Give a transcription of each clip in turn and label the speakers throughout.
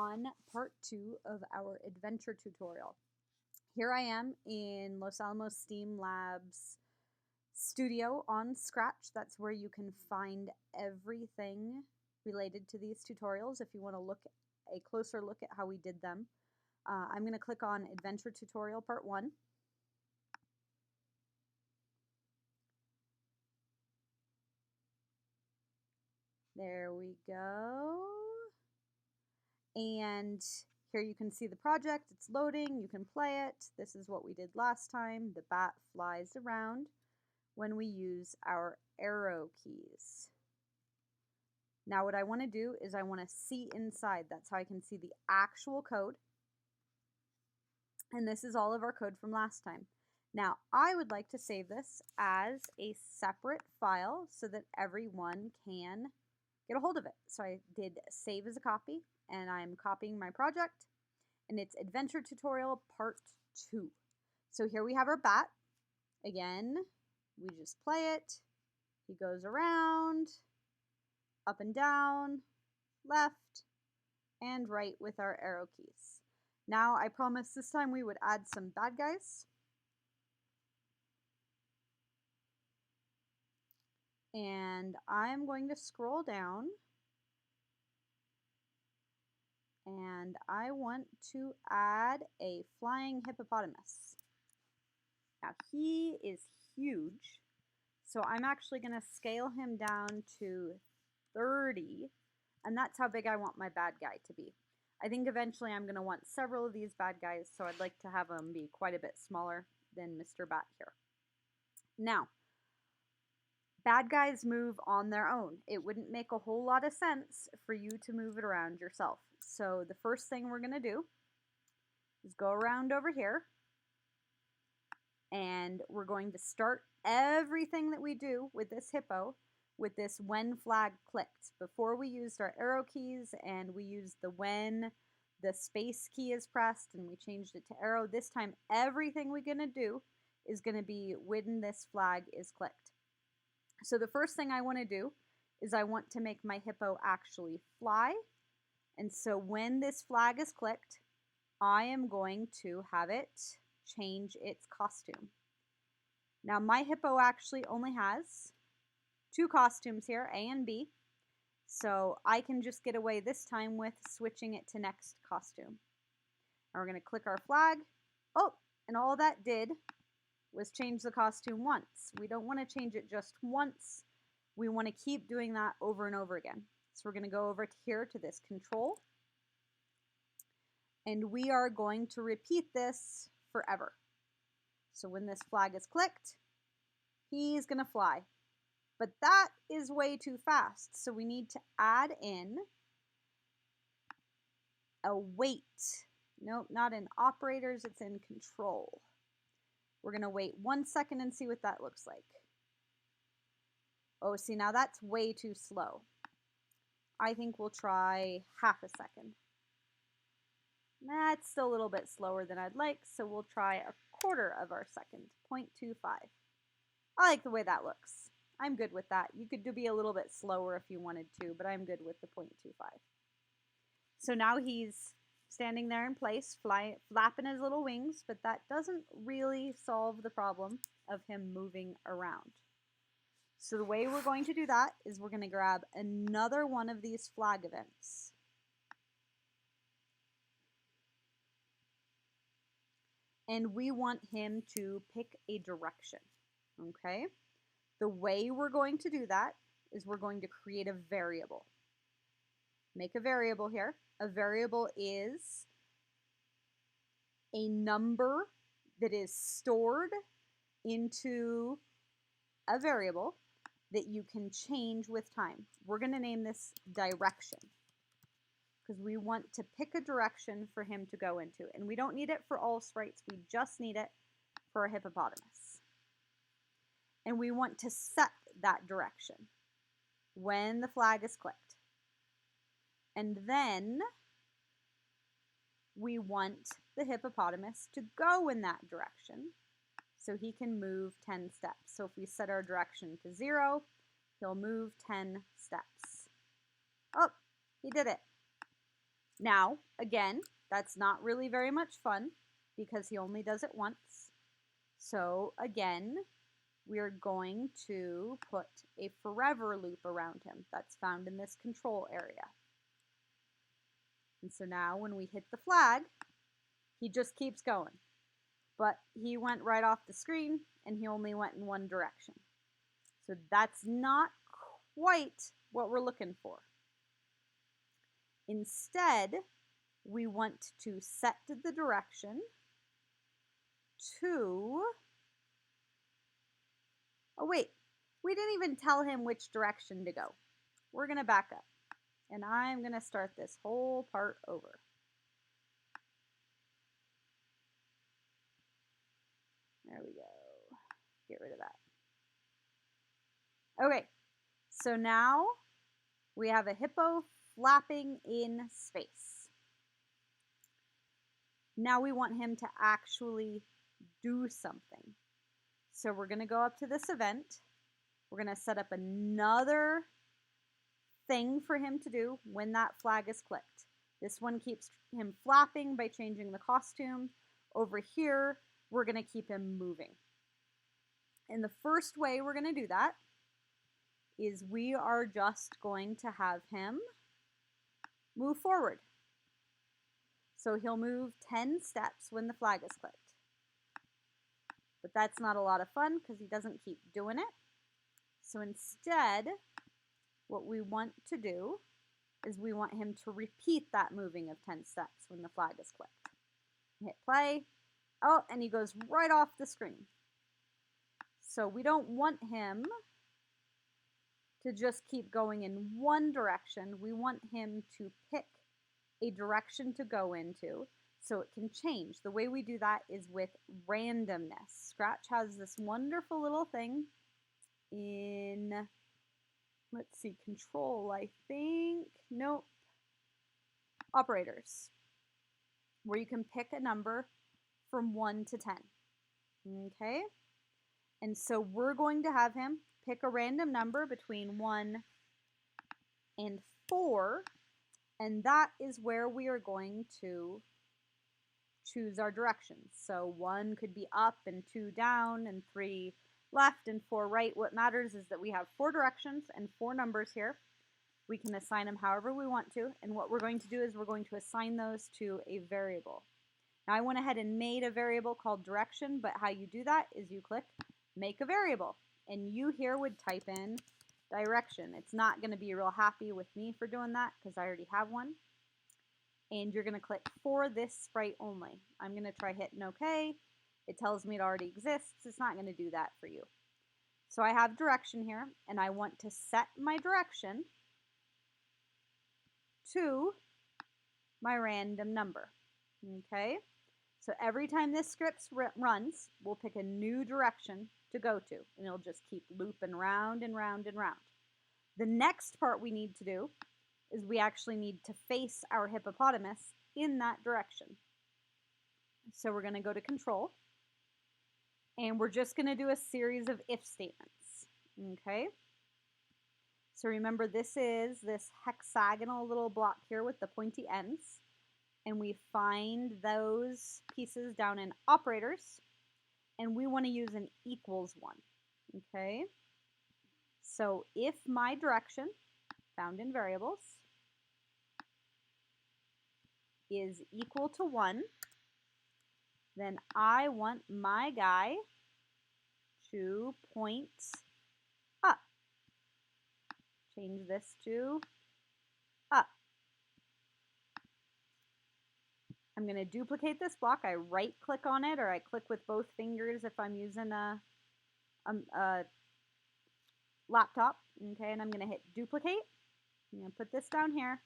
Speaker 1: on part 2 of our adventure tutorial. Here I am in Los Alamos STEAM Labs studio on Scratch. That's where you can find everything related to these tutorials if you want to look a closer look at how we did them. I'm going to click on Adventure Tutorial Part 1. There we go. And here you can see the project. It's loading. You can play it. This is what we did last time. The bat flies around when we use our arrow keys. Now what I want to do is I want to see inside. That's how I can see the actual code. And this is all of our code from last time. Now I would like to save this as a separate file so that everyone can get a hold of it. So I did save as a copy, and I'm copying my project, and it's Adventure Tutorial Part 2. So here we have our bat. Again, we just play it. He goes around, up and down, left, and right with our arrow keys. Now I promised this time we would add some bad guys. And I'm going to scroll down, and I want to add a flying hippopotamus. Now he is huge, so I'm actually going to scale him down to 30, and that's how big I want my bad guy to be. I think eventually I'm going to want several of these bad guys, so I'd like to have them be quite a bit smaller than Mr. Bat here. Now, bad guys move on their own. It wouldn't make a whole lot of sense for you to move it around yourself. So the first thing we're going to do is go around over here, and we're going to start everything that we do with this hippo with this when flag clicked. Before we used our arrow keys and we used the when the space key is pressed and we changed it to arrow. This time everything we're going to do is going to be when this flag is clicked. So the first thing I want to do is I want to make my hippo actually fly. And so when this flag is clicked, I am going to have it change its costume. Now my hippo actually only has 2 costumes here, A and B. So I can just get away this time with switching it to next costume. Now we're going to click our flag. Oh, and all that did was change the costume once. We don't want to change it just once. We want to keep doing that over and over again. So we're going to go over here to this control. And we are going to repeat this forever. So when this flag is clicked, he's going to fly. But that is way too fast. So we need to add in a wait. Nope, not in operators, it's in control. We're going to wait 1 second and see what that looks like. Oh, see, now that's way too slow. I think we'll try half a second. That's still a little bit slower than I'd like, so we'll try a quarter of our second, 0.25. I like the way that looks. I'm good with that. You could be a little bit slower if you wanted to, but I'm good with the 0.25. So now he's standing there in place, flapping his little wings, but that doesn't really solve the problem of him moving around. So the way we're going to do that is we're going to grab another one of these flag events. And we want him to pick a direction, okay? The way we're going to do that is we're going to create a variable. Make a variable here. A variable is a number that is stored into a variable that you can change with time. We're going to name this direction because we want to pick a direction for him to go into. And we don't need it for all sprites. We just need it for a hippopotamus. And we want to set that direction when the flag is clicked. And then we want the hippopotamus to go in that direction so he can move 10 steps. So if we set our direction to 0, he'll move 10 steps. Oh, he did it. Now, again, that's not really very much fun because he only does it once. So again, we're going to put a forever loop around him that's found in this control area. And so now when we hit the flag, he just keeps going. But he went right off the screen and he only went in one direction. So that's not quite what we're looking for. Instead, we want to set the direction to... Oh wait, we didn't even tell him which direction to go. We're going to back up. And I'm going to start this whole part over. There we go. Get rid of that. Okay, so now we have a hippo flapping in space. Now we want him to actually do something. So we're going to go up to this event. We're going to set up another thing for him to do when that flag is clicked. This one keeps him flapping by changing the costume. Over here, we're going to keep him moving. And the first way we're going to do that is we are just going to have him move forward. So he'll move 10 steps when the flag is clicked. But that's not a lot of fun because he doesn't keep doing it. So instead, what we want to do is we want him to repeat that moving of 10 steps when the flag is clicked. Hit play. Oh, and he goes right off the screen. So we don't want him to just keep going in one direction. We want him to pick a direction to go into so it can change. The way we do that is with randomness. Scratch has this wonderful little thing in, let's see, control, I think. Nope. Operators, where you can pick a number from 1 to 10. Okay? And so we're going to have him pick a random number between 1 and 4, and that is where we are going to choose our directions. So 1 could be up and 2 down and 3 left and 4 right. What matters is that we have 4 directions and 4 numbers here. We can assign them however we want to, and what we're going to do is we're going to assign those to a variable. Now I went ahead and made a variable called direction, but how you do that is you click make a variable, and you here would type in direction. It's not going to be real happy with me for doing that because I already have one. And you're going to click for this sprite only. I'm going to try hitting OK. It tells me it already exists. It's not going to do that for you. So I have direction here, and I want to set my direction to my random number. Okay? So every time this script runs, we'll pick a new direction to go to, and it'll just keep looping round and round and round. The next part we need to do is we actually need to face our hippopotamus in that direction. So we're going to go to control, and we're just going to do a series of if statements. Okay? So remember, this is this hexagonal little block here with the pointy ends, and we find those pieces down in operators, and we want to use an equals one. Okay? So if my direction, found in variables, is equal to 1, then I want my guy to point up. Change this to up. I'm going to duplicate this block. I right click on it, or I click with both fingers if I'm using a laptop. Okay, and I'm going to hit duplicate. I'm going to put this down here.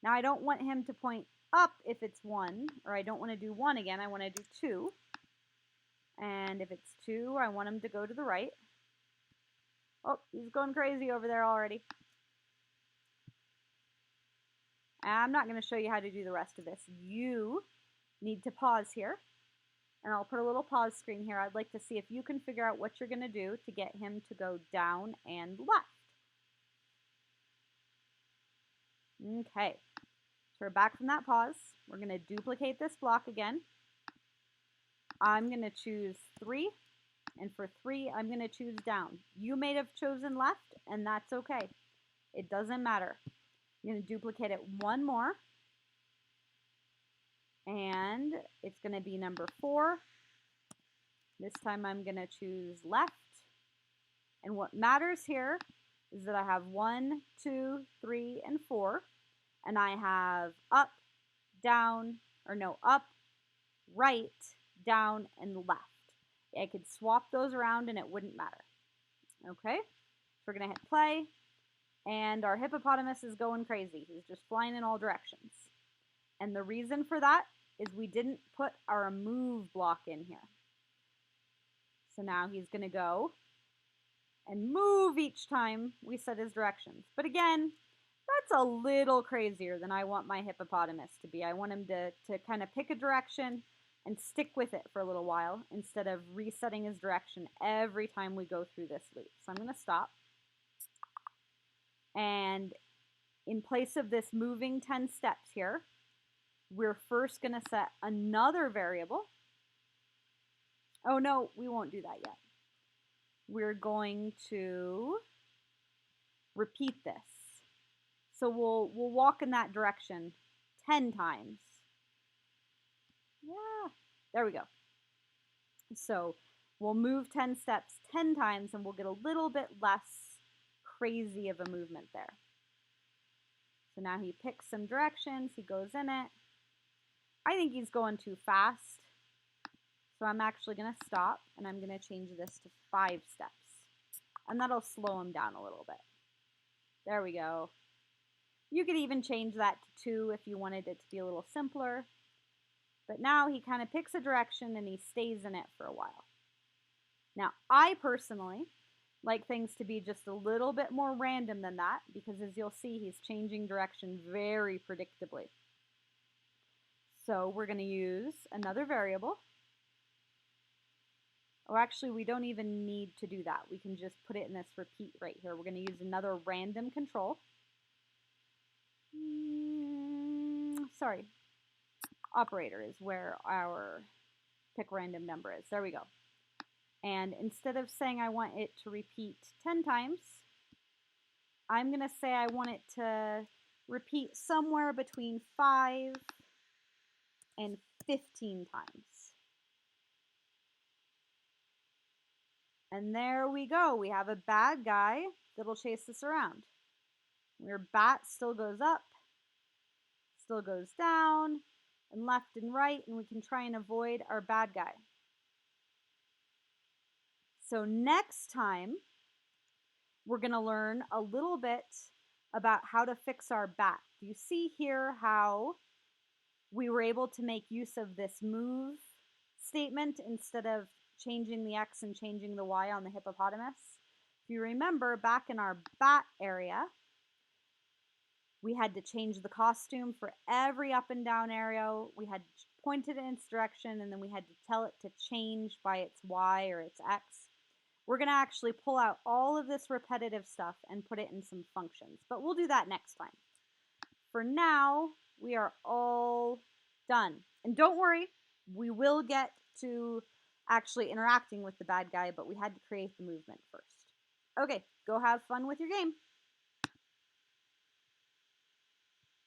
Speaker 1: Now I don't want him to point up if it's 1, or I don't want to do 1 again. I want to do 2. And if it's 2, I want him to go to the right. Oh, he's going crazy over there already. I'm not going to show you how to do the rest of this. You need to pause here. And I'll put a little pause screen here. I'd like to see if you can figure out what you're going to do to get him to go down and left. Okay. we're back from that pause. We're going to duplicate this block again. I'm going to choose 3. And for 3, I'm going to choose down. You may have chosen left, and that's okay. It doesn't matter. I'm going to duplicate it one more. And it's going to be number 4. This time I'm going to choose left. And what matters here is that I have 1, 2, 3, and 4. And I have up, down, or no, up, right, down, and left. I could swap those around and it wouldn't matter. Okay, so we're going to hit play. And our hippopotamus is going crazy. He's just flying in all directions. And the reason for that is we didn't put our move block in here. So now he's going to go and move each time we set his directions. But again, that's a little crazier than I want my hippopotamus to be. I want him to kind of pick a direction and stick with it for a little while instead of resetting his direction every time we go through this loop. So I'm going to stop. And in place of this moving 10 steps here, we're first going to set another variable. Oh no, we won't do that yet. We're going to repeat this. So we'll walk in that direction 10 times. Yeah, there we go. So we'll move 10 steps 10 times and we'll get a little bit less crazy of a movement there. So now he picks some directions, he goes in it. I think he's going too fast. So I'm actually going to stop and I'm going to change this to 5 steps. And that'll slow him down a little bit. There we go. You could even change that to 2 if you wanted it to be a little simpler. But now he kind of picks a direction and he stays in it for a while. Now, I personally like things to be just a little bit more random than that because as you'll see, he's changing direction very predictably. So we're going to use another variable. Oh, actually, we don't even need to do that. We can just put it in this repeat right here. We're going to use another random control. Sorry. Operator is where our pick random number is. There we go. And instead of saying I want it to repeat 10 times, I'm going to say I want it to repeat somewhere between 5 and 15 times. And there we go. We have a bad guy that'll chase us around. Your bat still goes up, still goes down, and left and right, and we can try and avoid our bad guy. So next time, we're going to learn a little bit about how to fix our bat. Do you see here how we were able to make use of this move statement instead of changing the X and changing the Y on the hippopotamus? If you remember, back in our bat area, we had to change the costume for every up and down arrow. We had to point it in its direction, and then we had to tell it to change by its Y or its X. We're going to actually pull out all of this repetitive stuff and put it in some functions, but we'll do that next time. For now, we are all done. And don't worry, we will get to actually interacting with the bad guy, but we had to create the movement first. Okay, go have fun with your game.